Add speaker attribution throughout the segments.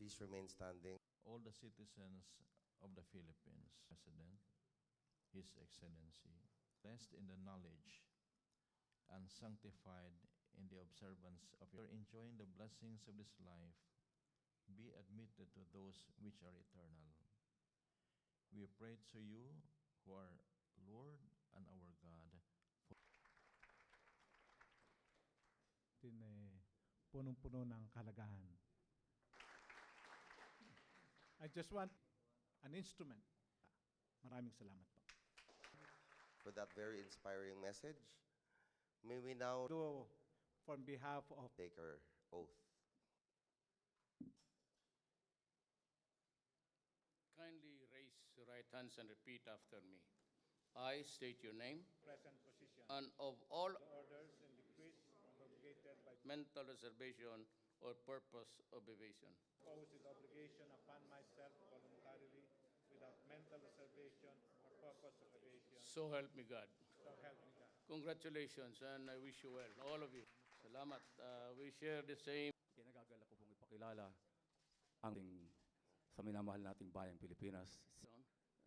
Speaker 1: Please remain standing.
Speaker 2: All the citizens of the Philippines, President, His Excellency, blessed in the knowledge and sanctified in the observance of your enjoying the blessings of this life, be admitted to those which are eternal. We pray to you, who are Lord and our God,
Speaker 3: punong-puno ng kalagahan. I just want an instrument. Maraming salamat po.
Speaker 1: For that very inspiring message, may we now
Speaker 3: Do on behalf of
Speaker 1: take our oath.
Speaker 4: Kindly raise your right hands and repeat after me. I state your name
Speaker 3: present position,
Speaker 4: and of all
Speaker 3: the orders and decrees promulgated by
Speaker 4: mental reservation or purpose of evasion.
Speaker 3: impose with obligation upon myself voluntarily without mental reservation or purpose of evasion.
Speaker 4: So help me God.
Speaker 3: So help me God.
Speaker 4: Congratulations and I wish you well, all of you. Salamat. We share the same.
Speaker 5: Kinagagalak ko pong ipakilala ang sa minamahal nating bayang Pilipinas.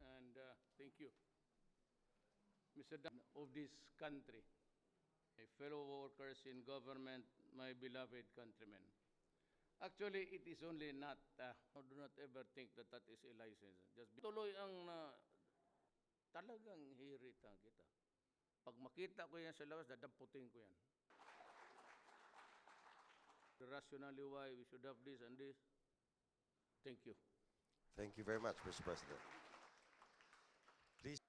Speaker 4: And thank you. Mr. Dan of this country, my fellow workers in government, my beloved countrymen. Actually, it is only not, do not ever think that that is a license. Just tuloy ang talagang hirita kita. Pag makita ko yan sa labas, dadamputin ko yan. The rationally why we should have this and this. Thank you.
Speaker 1: Thank you very much, Mr. President. Please.